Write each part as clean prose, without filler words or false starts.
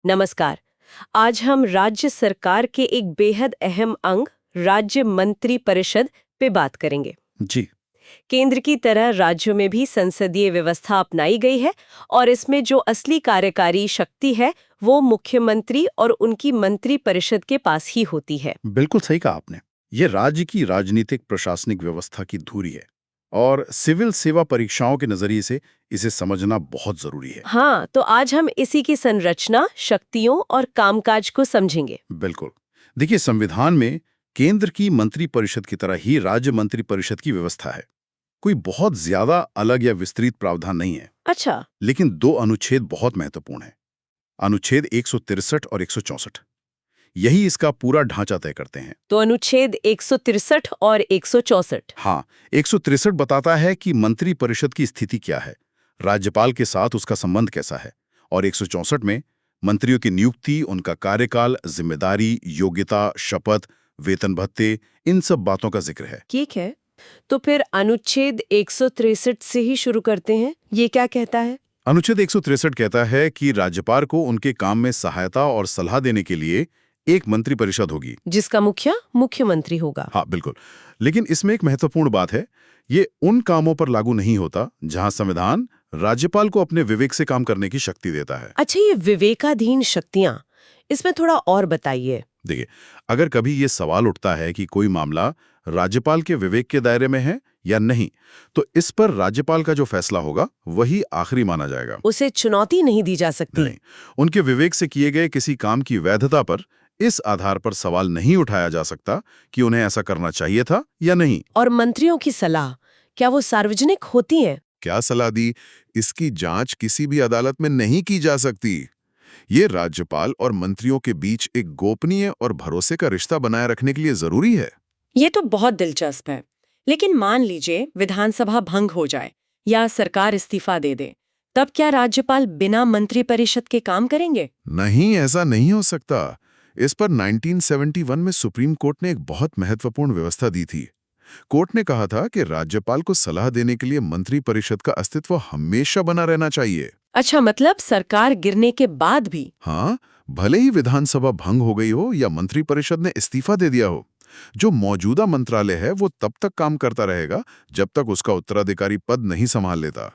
नमस्कार। आज हम राज्य सरकार के एक बेहद अहम अंग राज्य मंत्री परिषद पे बात करेंगे। जी। केंद्र की तरह राज्यों में भी संसदीय व्यवस्था अपनाई गई है और इसमें जो असली कार्यकारी शक्ति है वो मुख्यमंत्री और उनकी मंत्री परिषद के पास ही होती है। बिल्कुल सही कहा आपने। ये राज्य की राजनीतिक प्रशासनिक व्यवस्था की धुरी है और सिविल सेवा परीक्षाओं के नजरिए से इसे समझना बहुत जरूरी है। हाँ, तो आज हम इसी की संरचना, शक्तियों और कामकाज को समझेंगे। बिल्कुल। देखिए, संविधान में केंद्र की मंत्री परिषद की तरह ही राज्य मंत्री परिषद की व्यवस्था है। कोई बहुत ज्यादा अलग या विस्तृत प्रावधान नहीं है। अच्छा। लेकिन दो अनुच्छेद बहुत महत्वपूर्ण हैं। अनुच्छेद 163 और 164, यही इसका पूरा ढांचा तय करते हैं। तो अनुच्छेद 163 और 164। हाँ, 163 बताता है कि मंत्री परिषद की स्थिति क्या है, राज्यपाल के साथ उसका संबंध कैसा है, और 164 में मंत्रियों की नियुक्ति, उनका कार्यकाल, जिम्मेदारी, योग्यता, शपथ, वेतन भत्ते, इन सब बातों का जिक्र है। ठीक है, तो फिर अनुच्छेद 163 से ही शुरू करते हैं। ये क्या कहता है? अनुच्छेद 163 कहता है कि राज्यपाल को उनके काम में सहायता और सलाह देने के लिए एक मंत्री परिषद होगी, जिसका मुखिया मुख्यमंत्री होगा। हाँ बिल्कुल। लेकिन इसमें एक महत्वपूर्ण बात है, ये उन कामों पर लागू नहीं होता जहां संविधान राज्यपाल को अपने विवेक से काम करने की शक्ति देता है। अच्छा, ये विवेकाधीन शक्तियां, इसमें थोड़ा और बताइए। देखिए, अगर कभी ये सवाल उठता है कि कोई मामला राज्यपाल के विवेक के दायरे में है या नहीं, तो इस पर राज्यपाल का जो फैसला होगा वही आखिरी माना जाएगा। उसे चुनौती नहीं दी जा सकती। नहीं, उनके विवेक से किए गए किसी काम की वैधता पर इस आधार पर सवाल नहीं उठाया जा सकता कि उन्हें ऐसा करना चाहिए था या नहीं। और मंत्रियों की सलाह, क्या वो सार्वजनिक होती है? क्या सलाह दी, इसकी जांच किसी भी अदालत में नहीं की जा सकती। ये राज्यपाल और मंत्रियों के बीच एक गोपनीय और भरोसे का रिश्ता बनाए रखने के लिए जरूरी है। ये तो बहुत दिलचस्प है। लेकिन मान लीजिए विधानसभा भंग हो जाए या सरकार इस्तीफा दे दे, तब क्या राज्यपाल बिना मंत्री परिषद के काम करेंगे? नहीं, ऐसा नहीं हो सकता। इस पर 1971 में सुप्रीम कोर्ट ने एक बहुत महत्वपूर्ण व्यवस्था दी थी। कोर्ट ने कहा था कि राज्यपाल को सलाह देने के लिए मंत्री परिषद का अस्तित्व हमेशा बना रहना चाहिए। अच्छा, मतलब सरकार गिरने के बाद भी? हाँ, भले ही विधानसभा भंग हो गई हो या मंत्री परिषद ने इस्तीफा दे दिया हो, जो मौजूदा मंत्रालय है वो तब तक काम करता रहेगा जब तक उसका उत्तराधिकारी पद नहीं संभाल लेता।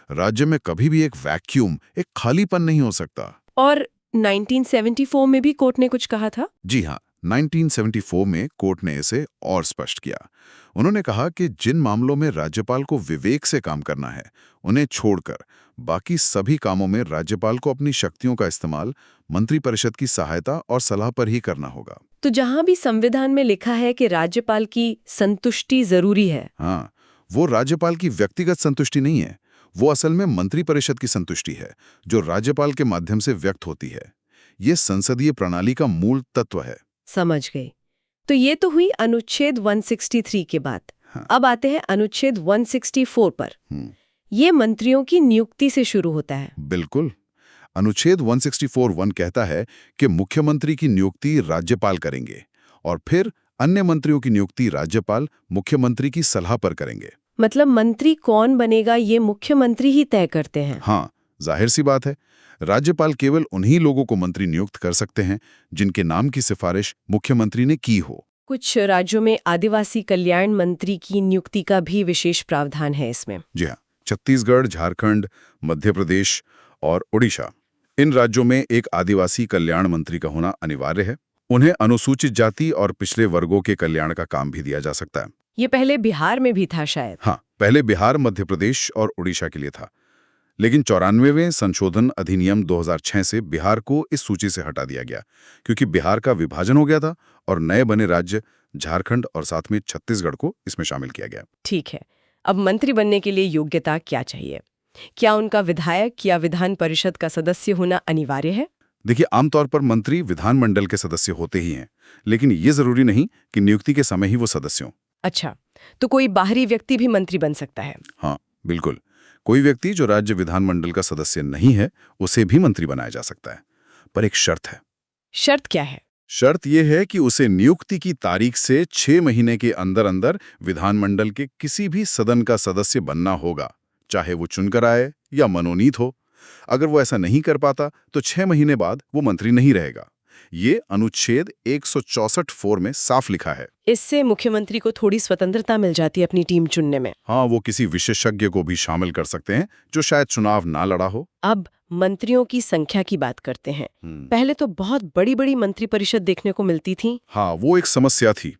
राज्य में कभी भी एक वैक्यूम, एक खालीपन नहीं हो सकता। और 1974 में भी कोर्ट ने कुछ कहा था? जी हाँ, 1974 में कोर्ट ने इसे और स्पष्ट किया। उन्होंने कहा कि जिन मामलों में राज्यपाल को विवेक से काम करना है, उन्हें छोड़कर बाकी सभी कामों में राज्यपाल को अपनी शक्तियों का इस्तेमाल मंत्रिपरिषद की सहायता और सलाह पर ही करना होगा। तो जहां भी संविधान में लिखा है कि राज्यपाल की संतुष्टि जरूरी है। हाँ, वो राज्यपाल की व्यक्तिगत संतुष्टि नहीं है, वो असल में मंत्रिपरिषद की संतुष्टि है, जो राज्यपाल के माध्यम से व्यक्त होती है। ये संसदीय प्रणाली का मूल तत्व है। समझ गई। तो ये तो हुई अनुच्छेद 163 की बात। हाँ। अब आते हैं अनुच्छेद 164 पर। ये मंत्रियों की नियुक्ति से शुरू होता है। बिल्कुल। अनुच्छेद 164(1) कहता है कि मुख्यमंत्री की नियुक्ति राज्यपाल करेंगे और फिर अन्य मंत्रियों की नियुक्ति राज्यपाल मुख्यमंत्री की सलाह पर करेंगे। मतलब मंत्री कौन बनेगा ये मुख्यमंत्री ही तय करते हैं। हाँ, जाहिर सी बात है। राज्यपाल केवल उन्हीं लोगों को मंत्री नियुक्त कर सकते हैं जिनके नाम की सिफारिश मुख्यमंत्री ने की हो। कुछ राज्यों में आदिवासी कल्याण मंत्री की नियुक्ति का भी विशेष प्रावधान है इसमें। जी हाँ, छत्तीसगढ़, झारखंड, मध्य प्रदेश और उड़ीसा, इन राज्यों में एक आदिवासी कल्याण मंत्री का होना अनिवार्य है। उन्हें अनुसूचित जाति और पिछड़े वर्गों के कल्याण का काम भी दिया जा सकता है। ये पहले बिहार में भी था शायद। हाँ, पहले बिहार, मध्य प्रदेश और उड़ीसा के लिए था, लेकिन 94वें संशोधन अधिनियम 2006 से बिहार को इस सूची से हटा दिया गया, क्योंकि बिहार का विभाजन हो गया था और नए बने राज्य झारखंड और साथ में छत्तीसगढ़ को इसमें शामिल किया गया। ठीक है, अब मंत्री बनने के लिए योग्यता क्या चाहिए? क्या उनका विधायक या विधान परिषद का सदस्य होना अनिवार्य है? देखिए, आमतौर पर मंत्री विधानमंडल के सदस्य होते ही हैं, लेकिन ये जरूरी नहीं कि नियुक्ति के समय ही वो सदस्य हों। अच्छा, तो कोई बाहरी व्यक्ति भी मंत्री बन सकता है? हाँ बिल्कुल, कोई व्यक्ति जो राज्य विधानमंडल का सदस्य नहीं है उसे भी मंत्री बनाया जा सकता है, पर एक शर्त है। शर्त क्या है? शर्त यह है कि उसे नियुक्ति की तारीख से 6 महीने के अंदर अंदर विधानमंडल के किसी भी सदन का सदस्य बनना होगा, चाहे वो चुनकर आए या मनोनीत हो। अगर वो ऐसा नहीं कर पाता तो 6 महीने बाद वो मंत्री नहीं रहेगा। ये अनुच्छेद 164 में साफ लिखा है। इससे मुख्यमंत्री को थोड़ी स्वतंत्रता मिल जाती है अपनी टीम चुनने में। हाँ, वो किसी विशेषज्ञ को भी शामिल कर सकते हैं जो शायद चुनाव ना लड़ा हो। अब मंत्रियों की संख्या की बात करते हैं। पहले तो बहुत बड़ी बड़ी मंत्रिपरिषद देखने को मिलती थी। हाँ, वो एक समस्या थी।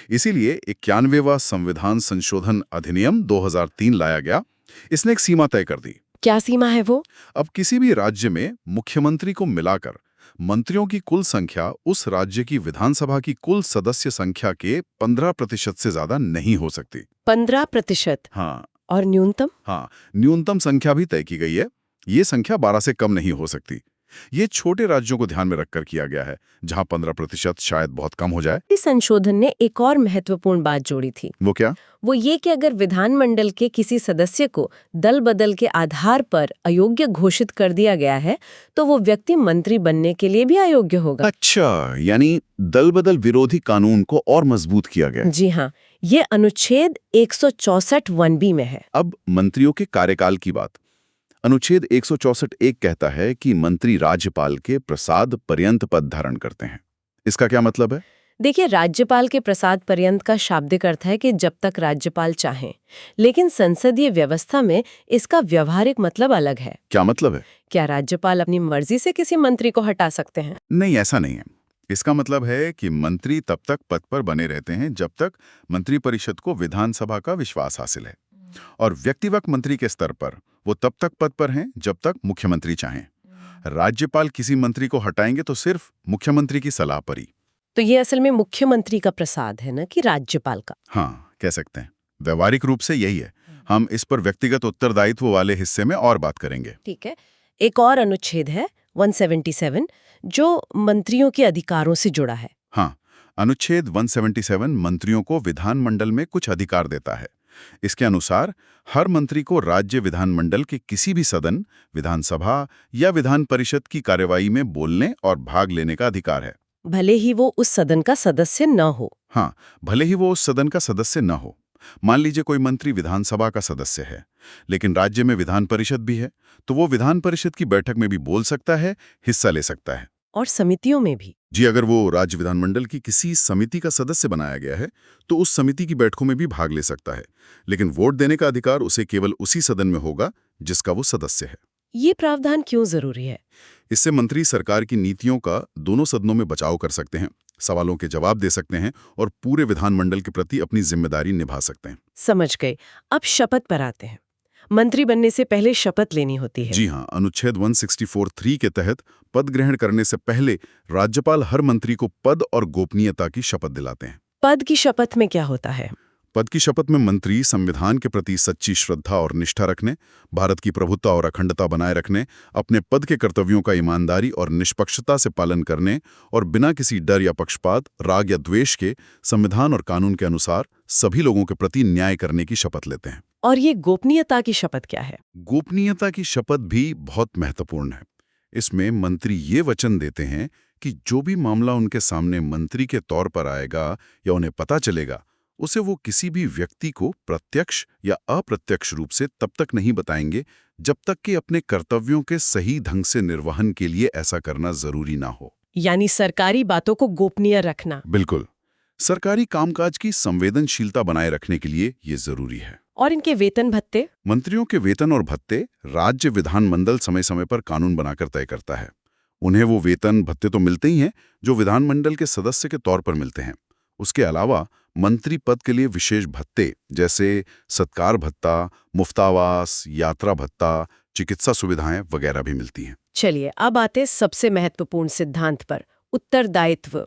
इसीलिए 91वां संविधान संशोधन अधिनियम 2003 लाया गया। इसने एक सीमा तय कर दी। क्या सीमा है वो? अब किसी भी राज्य में मुख्यमंत्री को मिलाकर मंत्रियों की कुल संख्या उस राज्य की विधानसभा की कुल सदस्य संख्या के 15% से ज्यादा नहीं हो सकती। 15%? हाँ। और न्यूनतम? हाँ, न्यूनतम संख्या भी तय की गई है। ये संख्या 12 से कम नहीं हो सकती। ये छोटे राज्यों को ध्यान में रखकर किया गया है, जहां 15% शायद बहुत कम हो जाए। इस संशोधन ने एक और महत्वपूर्ण बात जोड़ी थी। वो क्या? वो ये कि अगर विधानमंडल के किसी सदस्य को दल बदल के आधार पर अयोग्य घोषित कर दिया गया है, तो वो व्यक्ति मंत्री बनने के लिए भी अयोग्य होगा। अच्छा, यानी दल बदल विरोधी कानून को और मजबूत किया गया। जी हाँ, ये अनुच्छेद 164(1)(b) में है। अब मंत्रियों के कार्यकाल की बात। अनुच्छेद 164(1) कहता है कि मंत्री राज्यपाल के प्रसाद पर्यंत पद धारण करते हैं। इसका क्या मतलब है? देखिए, राज्यपाल के प्रसाद पर्यंत का शाब्दिक अर्थ है कि जब तक राज्यपाल चाहें, लेकिन संसदीय व्यवस्था में इसका व्यवहारिक मतलब अलग है। क्या मतलब है? क्या राज्यपाल अपनी मर्जी से किसी मंत्री को हटा सकते हैं? नहीं, ऐसा नहीं है। इसका मतलब है कि मंत्री तब तक पद पर बने रहते हैं जब तक मंत्रिपरिषद को विधानसभा का विश्वास हासिल है, और व्यक्तिगत मंत्री के स्तर पर वो तब तक पद पर हैं जब तक मुख्यमंत्री चाहें। राज्यपाल किसी मंत्री को हटाएंगे तो सिर्फ मुख्यमंत्री की सलाह पर ही। तो ये असल में मुख्यमंत्री का प्रसाद है ना, कि राज्यपाल का? हाँ, कह सकते हैं। व्यवहारिक रूप से यही है। हम इस पर व्यक्तिगत उत्तरदायित्व वाले हिस्से में और बात करेंगे। ठीक है। एक और अनुच्छेद है 177, जो मंत्रियों के अधिकारों से जुड़ा है। हाँ, अनुच्छेद 177 मंत्रियों को विधानमंडल में कुछ अधिकार देता है। इसके अनुसार हर मंत्री को राज्य विधानमंडल के किसी भी सदन, विधानसभा या विधान परिषद की कार्यवाही में बोलने और भाग लेने का अधिकार है। भले ही वो उस सदन का सदस्य न हो। हाँ, भले ही वो उस सदन का सदस्य न हो। मान लीजिए कोई मंत्री विधानसभा का सदस्य है, लेकिन राज्य में विधान परिषद भी है, तो वो विधान परिषद की बैठक में भी बोल सकता है, हिस्सा ले सकता है। और समितियों में भी। जी, अगर वो राज्य विधानमंडल की किसी समिति का सदस्य बनाया गया है, तो उस समिति की बैठकों में भी भाग ले सकता है, लेकिन वोट देने का अधिकार उसे केवल उसी सदन में होगा जिसका वो सदस्य है। ये प्रावधान क्यों जरूरी है? इससे मंत्री सरकार की नीतियों का दोनों सदनों में बचाव कर सकते हैं, सवालों के जवाब दे सकते हैं और पूरे विधानमंडल के प्रति अपनी जिम्मेदारी निभा सकते हैं। समझ गए। अब शपथ पर आते हैं। मंत्री बनने से पहले शपथ लेनी होती है। जी हाँ, अनुच्छेद 164(3) के तहत पद ग्रहण करने से पहले राज्यपाल हर मंत्री को पद और गोपनीयता की शपथ दिलाते हैं। पद की शपथ में क्या होता है? पद की शपथ में मंत्री संविधान के प्रति सच्ची श्रद्धा और निष्ठा रखने, भारत की प्रभुत्ता और अखंडता बनाए रखने, अपने पद के कर्तव्यों का ईमानदारी और निष्पक्षता से पालन करने और बिना किसी डर या पक्षपात, राग या द्वेष के संविधान और कानून के अनुसार सभी लोगों के प्रति न्याय करने की शपथ लेते हैं। और ये गोपनीयता की शपथ क्या है? गोपनीयता की शपथ भी बहुत महत्वपूर्ण है। इसमें मंत्री ये वचन देते हैं कि जो भी मामला उनके सामने मंत्री के तौर पर आएगा या उन्हें पता चलेगा, उसे वो किसी भी व्यक्ति को प्रत्यक्ष या अप्रत्यक्ष रूप से तब तक नहीं बताएंगे जब तक कि अपने कर्तव्यों के सही ढंग से निर्वहन के लिए ऐसा करना जरूरी ना हो। यानी सरकारी बातों को गोपनीय रखना। बिल्कुल। सरकारी कामकाज की संवेदनशीलता बनाए रखने के लिए ये जरूरी है। और इनके वेतन भत्ते? मंत्रियों के वेतन और भत्ते राज्य विधानमंडल समय समय पर कानून बनाकर तय करता है। उन्हें वो वेतन भत्ते तो मिलते ही हैं जो विधानमंडल के सदस्य के तौर पर मिलते हैं। उसके अलावा मंत्री पद के लिए विशेष भत्ते जैसे सत्कार भत्ता, मुफ्तावास, यात्रा भत्ता, चिकित्सा सुविधाएं वगैरह भी मिलती हैं। चलिए, अब आते सबसे महत्वपूर्ण सिद्धांत पर, उत्तरदायित्व।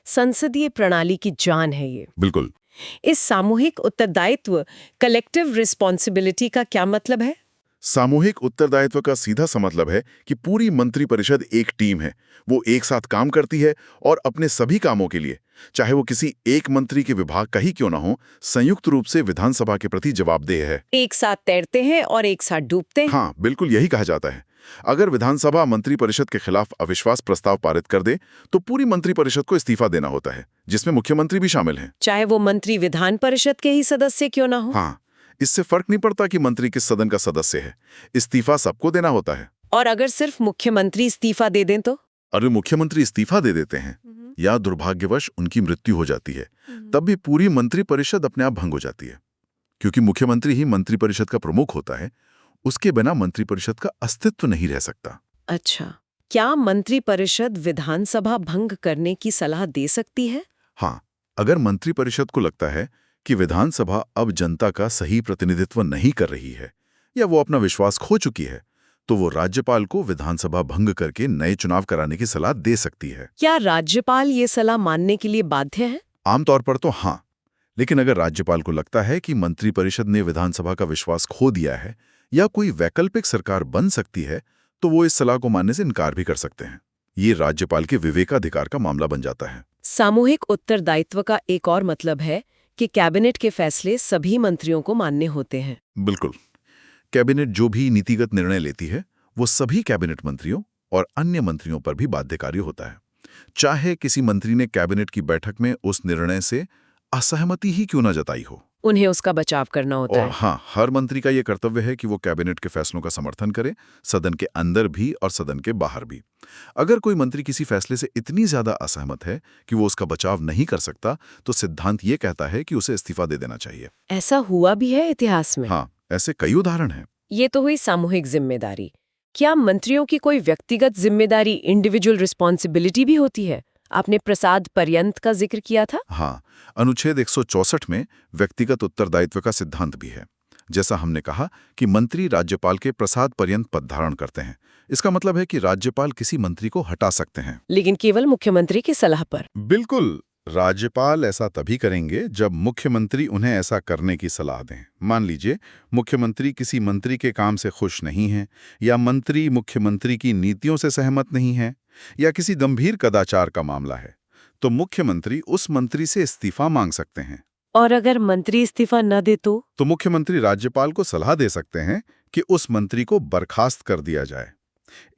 संसदीय प्रणाली की जान है ये। बिल्कुल। इस सामूहिक उत्तरदायित्व, कलेक्टिव रिस्पॉन्सिबिलिटी का क्या मतलब है? सामूहिक उत्तरदायित्व का सीधा सा मतलब है कि पूरी मंत्रिपरिषद एक टीम है। वो एक साथ काम करती है और अपने सभी कामों के लिए, चाहे वो किसी एक मंत्री के विभाग का ही क्यों ना हो, संयुक्त रूप से विधानसभा के प्रति जवाबदेह है। एक साथ तैरते हैं और एक साथ डूबते हैं। हाँ, बिल्कुल यही कहा जाता है। अगर विधानसभा मंत्रिपरिषद के खिलाफ अविश्वास प्रस्ताव पारित कर दे तो पूरी मंत्रिपरिषद को इस्तीफा देना होता है, जिसमें मुख्यमंत्री भी शामिल हैं। चाहे वो मंत्री विधान परिषद के ही सदस्य क्यों ना हो। हाँ, इससे फर्क नहीं पड़ता कि मंत्री किस सदन का सदस्य है, इस्तीफा सबको देना होता है। और अगर सिर्फ मुख्यमंत्री इस्तीफा दे दें तो? अगर मुख्यमंत्री इस्तीफा दे देते हैं या दुर्भाग्यवश उनकी मृत्यु हो जाती है, तब भी पूरी मंत्रिपरिषद अपने आप भंग हो जाती है, क्योंकि मुख्यमंत्री ही मंत्रिपरिषद का प्रमुख होता है। उसके बिना मंत्रिपरिषद का अस्तित्व नहीं रह सकता। अच्छा, क्या मंत्रिपरिषद विधानसभा भंग करने की सलाह दे सकती है? हाँ, अगर मंत्रिपरिषद को लगता है कि विधानसभा अब जनता का सही प्रतिनिधित्व नहीं कर रही है या वो अपना विश्वास खो चुकी है, तो वो राज्यपाल को विधानसभा भंग करके नए चुनाव कराने की सलाह दे सकती है। क्या राज्यपाल ये सलाह मानने के लिए बाध्य है? आमतौर पर तो हाँ, लेकिन अगर राज्यपाल को लगता है कि मंत्रिपरिषद ने विधानसभा का विश्वास खो दिया है या कोई वैकल्पिक सरकार बन सकती है, तो वो इस सलाह को मानने से इनकार भी कर सकते हैं। ये राज्यपाल के विवेकाधिकार का मामला बन जाता है। सामूहिक उत्तरदायित्व का एक और मतलब है कि कैबिनेट के फैसले सभी मंत्रियों को मानने होते हैं। बिल्कुल। कैबिनेट जो भी नीतिगत निर्णय लेती है, वो सभी कैबिनेट मंत्रियों और अन्य मंत्रियों पर भी बाध्यकारी होता है, चाहे किसी मंत्री ने कैबिनेट की बैठक में उस निर्णय से असहमति ही क्यों न जताई हो। उन्हें उसका बचाव करना होता और है। हाँ, हर मंत्री का ये कर्तव्य है कि वो कैबिनेट के फैसलों का समर्थन करे, सदन के अंदर भी और सदन के बाहर भी। अगर कोई मंत्री किसी फैसले से इतनी ज्यादा असहमत है कि वो उसका बचाव नहीं कर सकता, तो सिद्धांत ये कहता है कि उसे इस्तीफा दे देना चाहिए। ऐसा हुआ भी है इतिहास में? हाँ, ऐसे कई उदाहरण हैं। ये तो हुई सामूहिक जिम्मेदारी। क्या मंत्रियों की कोई व्यक्तिगत जिम्मेदारी, इंडिविजुअल रिस्पॉन्सिबिलिटी भी होती है? आपने प्रसाद पर्यंत का जिक्र किया था। हाँ, अनुच्छेद 164 में व्यक्तिगत उत्तरदायित्व का सिद्धांत भी है। जैसा हमने कहा कि मंत्री राज्यपाल के प्रसाद पर्यंत पद धारण करते हैं, इसका मतलब है कि राज्यपाल किसी मंत्री को हटा सकते हैं, लेकिन केवल मुख्यमंत्री की सलाह पर। बिल्कुल, राज्यपाल ऐसा तभी करेंगे जब मुख्यमंत्री उन्हें ऐसा करने की सलाह दें। मान लीजिए मुख्यमंत्री किसी मंत्री के काम से खुश नहीं हैं, या मंत्री मुख्यमंत्री की नीतियों से सहमत नहीं है, या किसी गंभीर कदाचार का मामला है, तो मुख्यमंत्री उस मंत्री से इस्तीफा मांग सकते हैं। और अगर मंत्री इस्तीफा न दे तो? मुख्यमंत्री राज्यपाल को सलाह दे सकते हैं कि उस मंत्री को बर्खास्त कर दिया जाए।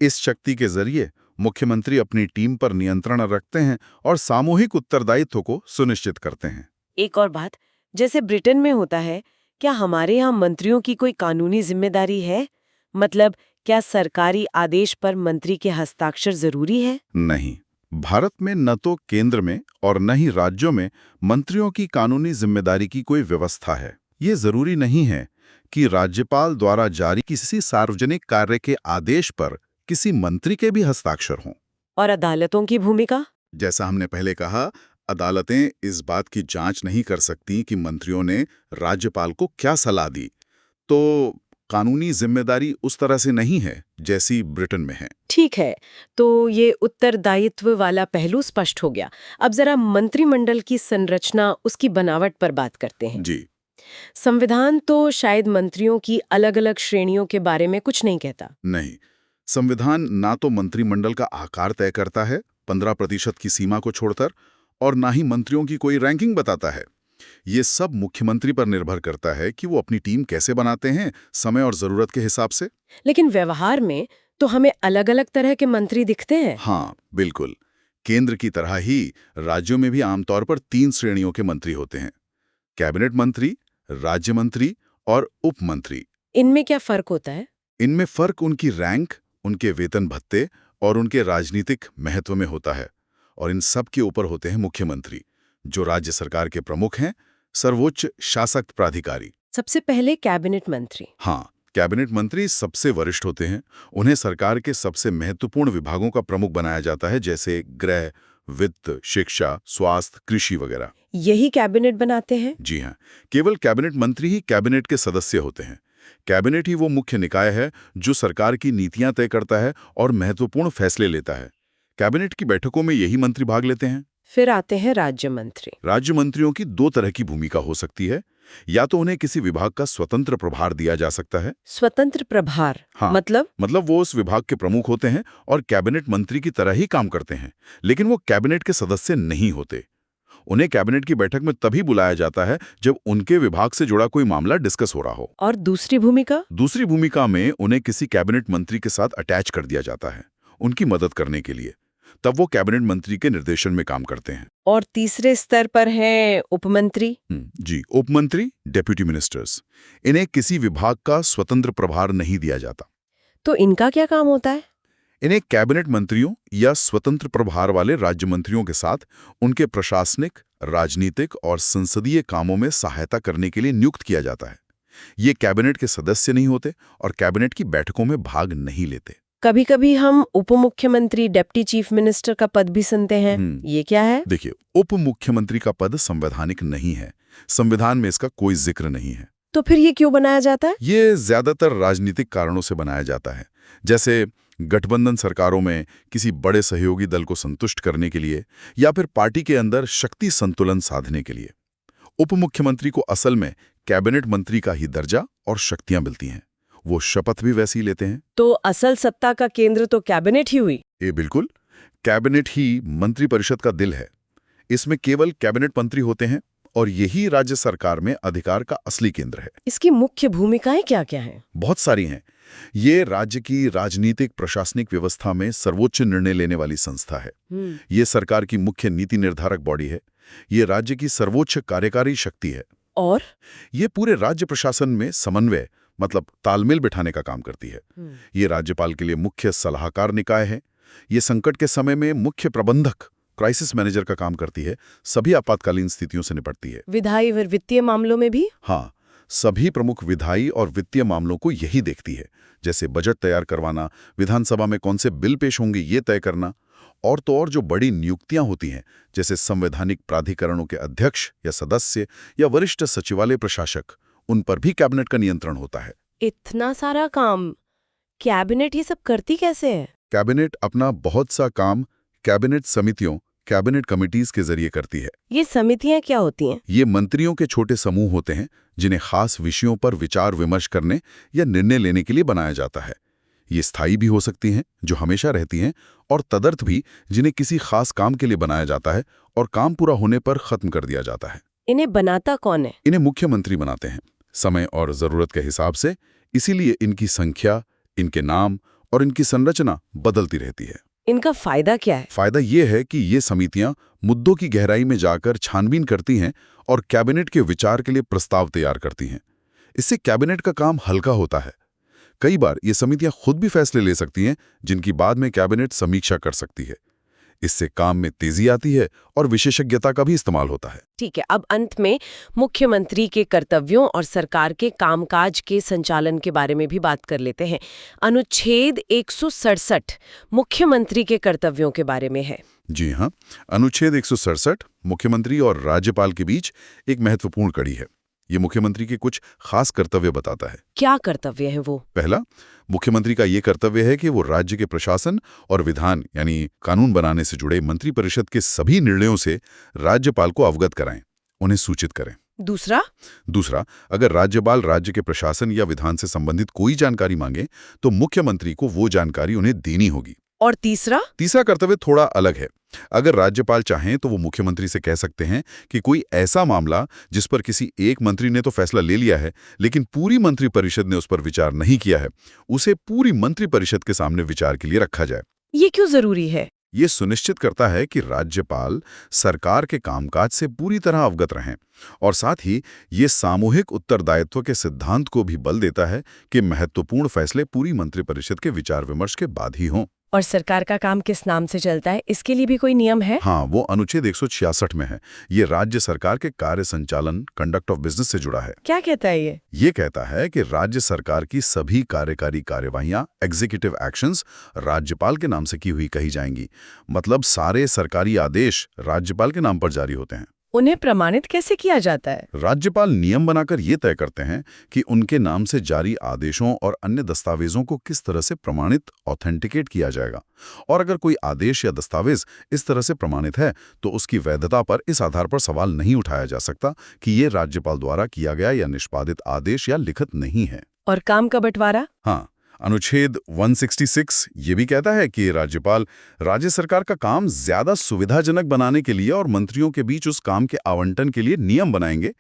इस शक्ति के जरिए मुख्यमंत्री अपनी टीम पर नियंत्रण रखते हैं और सामूहिक उत्तरदायित्व को सुनिश्चित करते हैं। एक और बात, जैसे ब्रिटेन में होता है, क्या हमारे यहाँ मंत्रियों की कोई कानूनी जिम्मेदारी है? मतलब क्या सरकारी आदेश पर मंत्री के हस्ताक्षर जरूरी है? नहीं, भारत में न तो केंद्र में और न ही राज्यों में मंत्रियों की कानूनी जिम्मेदारी की कोई व्यवस्था है। ये जरूरी नहीं है कि राज्यपाल द्वारा जारी किसी सार्वजनिक कार्य के आदेश पर किसी मंत्री के भी हस्ताक्षर हों। और अदालतों की भूमिका? जैसा हमने पहले कहा, अदालतें इस बात की जांच नहीं कर सकती कि मंत्रियों ने राज्यपाल को क्या सलाह दी, तो कानूनी जिम्मेदारी उस तरह से नहीं है जैसी ब्रिटेन में है। ठीक है, तो ये उत्तरदायित्व वाला पहलू स्पष्ट हो गया। अब जरा मंत्रिमंडल की संरचना, उसकी बनावट पर बात करते हैं। जी, संविधान तो शायद मंत्रियों की अलग-अलग श्रेणियों के बारे में कुछ नहीं कहता। नहीं, संविधान ना तो मंत्रिमंडल का आकार तय करता है 15% की सीमा को छोड़कर, और ना ही मंत्रियों की कोई रैंकिंग बताता है। ये सब मुख्यमंत्री पर निर्भर करता है कि वो अपनी टीम कैसे बनाते हैं, समय और जरूरत के हिसाब से। लेकिन व्यवहार में तो हमें अलग-अलग तरह के मंत्री दिखते हैं। हाँ, बिल्कुल। केंद्र की तरह ही राज्यों में भी आमतौर पर 3 श्रेणियों के मंत्री होते हैं: कैबिनेट मंत्री, राज्य मंत्री और उप मंत्री। इनमें क्या फर्क होता है? इनमें फर्क उनकी रैंक, उनके वेतन भत्ते और उनके राजनीतिक महत्व में होता है। और इन सब के ऊपर होते हैं मुख्यमंत्री, जो राज्य सरकार के प्रमुख हैं, सर्वोच्च शासक प्राधिकारी। सबसे पहले कैबिनेट मंत्री। हाँ, कैबिनेट मंत्री सबसे वरिष्ठ होते हैं। उन्हें सरकार के सबसे महत्वपूर्ण विभागों का प्रमुख बनाया जाता है, जैसे गृह, वित्त, शिक्षा, स्वास्थ्य, कृषि वगैरह। यही कैबिनेट बनाते हैं? जी हाँ, केवल कैबिनेट मंत्री ही कैबिनेट के सदस्य होते हैं। कैबिनेट ही वो मुख्य निकाय है जो सरकार की नीतियां तय करता है और महत्वपूर्ण फैसले लेता है। कैबिनेट की बैठकों में यही मंत्री भाग लेते हैं। फिर आते हैं राज्य मंत्री। राज्य मंत्रियों की 2 तरह की भूमिका हो सकती है। या तो उन्हें किसी विभाग का स्वतंत्र प्रभार दिया जा सकता है। स्वतंत्र प्रभार? हाँ, मतलब वो उस विभाग के प्रमुख होते हैं और कैबिनेट मंत्री की तरह ही काम करते हैं, लेकिन वो कैबिनेट के सदस्य नहीं होते। उन्हें कैबिनेट की बैठक में तभी बुलाया जाता है जब उनके विभाग से जुड़ा कोई मामला डिस्कस हो रहा हो। और दूसरी भूमिका? दूसरी भूमिका में उन्हें किसी कैबिनेट मंत्री के साथ अटैच कर दिया जाता है, उनकी मदद करने के लिए। तब वो कैबिनेट मंत्री के निर्देशन में काम करते हैं। और तीसरे स्तर पर हैं उपमंत्री। जी, उपमंत्री, डेप्यूटी मिनिस्टर्स। इन्हें किसी विभाग का स्वतंत्र प्रभार नहीं दिया जाता। तो इनका क्या काम होता है? इन्हें कैबिनेट मंत्रियों या स्वतंत्र प्रभार वाले राज्य मंत्रियों के साथ उनके प्रशासनिक, राजनीतिक और संसदीय कामों में सहायता करने के लिए नियुक्त किया जाता है। ये कैबिनेट के सदस्य नहीं होते और कैबिनेट की बैठकों में भाग नहीं लेते। कभी कभी हम उप मुख्यमंत्री, डिप्टी चीफ मिनिस्टर का पद भी सुनते हैं। ये क्या है? देखिए, उप मुख्यमंत्री का पद संवैधानिक नहीं है। संविधान में इसका कोई जिक्र नहीं है। तो फिर ये क्यों बनाया जाता है? ये ज्यादातर राजनीतिक कारणों से बनाया जाता है, जैसे गठबंधन सरकारों में किसी बड़े सहयोगी दल को संतुष्ट करने के लिए या फिर पार्टी के अंदर शक्ति संतुलन साधने के लिए। उप मुख्यमंत्री को असल में कैबिनेट मंत्री का ही दर्जा और शक्तियां मिलती हैं। वो शपथ भी वैसे ही लेते हैं। तो असल सत्ता का केंद्र तो कैबिनेट ही हुई। ये बिल्कुल, कैबिनेट ही मंत्रिपरिषद का दिल है। इसमें केवल कैबिनेट मंत्री होते हैं और यही राज्य सरकार में अधिकार का असली केंद्र है। इसकी मुख्य भूमिकाएं क्या-क्या हैं? बहुत सारी हैं। ये राज्य की राजनीतिक प्रशासनिक व्यवस्था में सर्वोच्च निर्णय लेने वाली संस्था है। ये सरकार की मुख्य नीति निर्धारक बॉडी है। ये राज्य की सर्वोच्च कार्यकारी शक्ति है। और ये पूरे राज्य प्रशासन में समन्वय, मतलब तालमेल बिठाने का काम करती है। ये राज्यपाल के लिए मुख्य सलाहकार निकाय है। ये संकट के समय में मुख्य प्रबंधक, क्राइसिस मैनेजर का काम करती है। सभी आपातकालीन स्थितियों से निपटती है। विधायी और वित्तीय मामलों में भी? हाँ, सभी प्रमुख विधायी और वित्तीय मामलों को यही देखती है, जैसे बजट तैयार करवाना, विधानसभा में कौन से बिल पेश होंगे ये तय करना, और तो और जो बड़ी नियुक्तियां होती हैं, जैसे संवैधानिक प्राधिकरणों के अध्यक्ष या सदस्य या वरिष्ठ सचिवालय प्रशासक, उन पर भी कैबिनेट का नियंत्रण होता है। इतना सारा काम कैबिनेट ये सब करती कैसे है? कैबिनेट अपना बहुत सा काम कैबिनेट समितियों, कैबिनेट कमिटीज के जरिए करती है। ये समितियां क्या होती हैं? ये मंत्रियों के छोटे समूह होते हैं जिन्हें खास विषयों पर विचार विमर्श करने या निर्णय लेने के लिए बनाया जाता है। ये स्थायी भी हो सकती हैं, जो हमेशा रहती हैं, और तदर्थ भी, जिन्हें किसी खास काम के लिए बनाया जाता है और काम पूरा होने पर खत्म कर दिया जाता है। इन्हें बनाता कौन है? इन्हें मुख्यमंत्री बनाते हैं, समय और जरूरत के हिसाब से। इसीलिए इनकी संख्या, इनके नाम और इनकी संरचना बदलती रहती है। इनका फायदा क्या है? फायदा ये है कि ये समितियां मुद्दों की गहराई में जाकर छानबीन करती हैं और कैबिनेट के विचार के लिए प्रस्ताव तैयार करती हैं। इससे कैबिनेट का काम हल्का होता है। कई बार ये समितियां खुद भी फैसले ले सकती हैं, जिनकी बाद में कैबिनेट समीक्षा कर सकती है। इससे काम में तेजी आती है और विशेषज्ञता का भी इस्तेमाल होता है। ठीक है, अब अंत में मुख्यमंत्री के कर्तव्यों और सरकार के कामकाज के संचालन के बारे में भी बात कर लेते हैं। अनुच्छेद 167 मुख्यमंत्री के कर्तव्यों के बारे में है। जी हाँ, अनुच्छेद 167 मुख्यमंत्री और राज्यपाल के बीच एक महत्वपूर्ण कड़ी है। ये मुख्यमंत्री के कुछ खास कर्तव्य बताता है। क्या कर्तव्य है वो? पहला, मुख्यमंत्री का ये कर्तव्य है कि वो राज्य के प्रशासन और विधान यानी कानून बनाने से जुड़े मंत्रिपरिषद के सभी निर्णयों से राज्यपाल को अवगत कराएं, उन्हें सूचित करें। दूसरा, अगर राज्यपाल राज्य के प्रशासन या विधान से संबंधित कोई जानकारी मांगे तो मुख्यमंत्री को वो जानकारी उन्हें देनी होगी। और तीसरा कर्तव्य थोड़ा अलग है। अगर राज्यपाल चाहें तो वो मुख्यमंत्री से कह सकते हैं कि कोई ऐसा मामला जिस पर किसी एक मंत्री ने तो फैसला ले लिया है लेकिन पूरी मंत्रिपरिषद ने उस पर विचार नहीं किया है, उसे पूरी मंत्रिपरिषद के सामने विचार के लिए रखा जाए। ये क्यों जरूरी है? ये सुनिश्चित करता है कि राज्यपाल सरकार के कामकाज से पूरी तरह अवगत रहें, और साथ ही ये सामूहिक उत्तरदायित्व के सिद्धांत को भी बल देता है कि महत्वपूर्ण फैसले पूरी मंत्रिपरिषद के विचार विमर्श के बाद ही हों। और सरकार का काम किस नाम से चलता है, इसके लिए भी कोई नियम है? हाँ, वो अनुच्छेद 166 में है। ये राज्य सरकार के कार्य संचालन, कंडक्ट ऑफ बिजनेस से जुड़ा है। क्या कहता है ये? ये कहता है कि राज्य सरकार की सभी कार्यकारी कार्यवाहियां, एग्जीक्यूटिव एक्शंस, राज्यपाल के नाम से की हुई कही जाएंगी। मतलब सारे सरकारी आदेश राज्यपाल के नाम पर जारी होते हैं। उन्हें प्रमाणित कैसे किया जाता है? राज्यपाल नियम बनाकर ये तय करते हैं कि उनके नाम से जारी आदेशों और अन्य दस्तावेजों को किस तरह से प्रमाणित, ऑथेंटिकेट किया जाएगा। और अगर कोई आदेश या दस्तावेज इस तरह से प्रमाणित है तो उसकी वैधता पर इस आधार पर सवाल नहीं उठाया जा सकता कि ये राज्यपाल द्वारा किया गया या निष्पादित आदेश या लिखित नहीं है। और काम का बंटवारा? हाँ, अनुच्छेद 166 ये भी कहता है कि राज्यपाल राज्य सरकार का काम ज्यादा सुविधाजनक बनाने के लिए और मंत्रियों के बीच उस काम के आवंटन के लिए नियम बनाएंगे।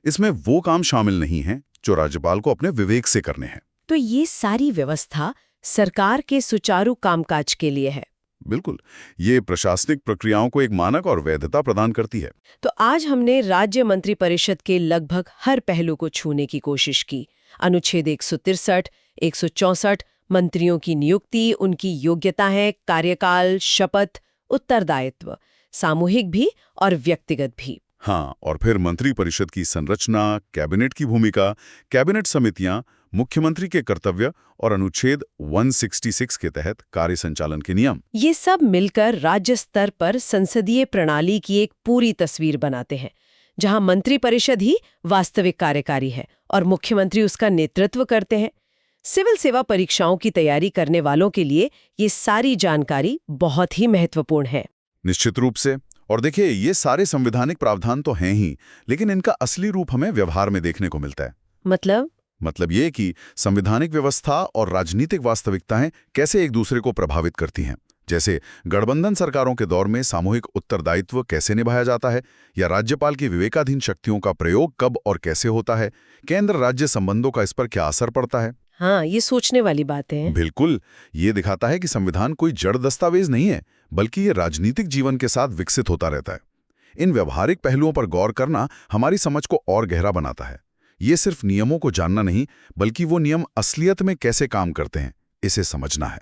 इसमें वो काम शामिल नहीं है जो राज्यपाल को अपने विवेक से करने हैं। तो ये सारी व्यवस्था सरकार के सुचारू कामकाज के लिए है। बिल्कुल, ये प्रशासनिक प्रक्रियाओं को एक मानक और वैधता प्रदान करती है। तो आज हमने राज्य मंत्रिपरिषद के लगभग हर पहलू को छूने की कोशिश की। अनुच्छेद 163, 164, मंत्रियों की नियुक्ति, उनकी योग्यताएं, कार्यकाल, शपथ, उत्तरदायित्व, सामूहिक भी और व्यक्तिगत भी। हाँ, और फिर मंत्रिपरिषद की संरचना, कैबिनेट की भूमिका, कैबिनेट समितियां, मुख्यमंत्री के कर्तव्य और अनुच्छेद 166 के तहत कार्य संचालन के नियम। ये सब मिलकर राज्य स्तर पर संसदीय प्रणाली की एक पूरी तस्वीर बनाते हैं, जहां मंत्रिपरिषद ही वास्तविक कार्यकारी है और मुख्यमंत्री उसका नेतृत्व करते हैं। सिविल सेवा परीक्षाओं की तैयारी करने वालों के लिए ये सारी जानकारी बहुत ही महत्वपूर्ण है। निश्चित रूप से। और देखिए, ये सारे संवैधानिक प्रावधान तो हैं ही, लेकिन इनका असली रूप हमें व्यवहार में देखने को मिलता है। मतलब ये कि संवैधानिक व्यवस्था और राजनीतिक वास्तविकताएं कैसे एक दूसरे को प्रभावित करती हैं। जैसे गठबंधन सरकारों के दौर में सामूहिक उत्तरदायित्व कैसे निभाया जाता है, या राज्यपाल की विवेकाधीन शक्तियों का प्रयोग कब और कैसे होता है, केंद्र राज्य संबंधों का इस पर क्या असर पड़ता है। हाँ, ये सोचने वाली बातें हैं। बिल्कुल, ये दिखाता है कि संविधान कोई जड़ दस्तावेज नहीं है, बल्कि ये राजनीतिक जीवन के साथ विकसित होता रहता है। इन व्यवहारिक पहलुओं पर गौर करना हमारी समझ को और गहरा बनाता है। ये सिर्फ नियमों को जानना नहीं, बल्कि वो नियम असलियत में कैसे काम करते हैं, इसे समझना है।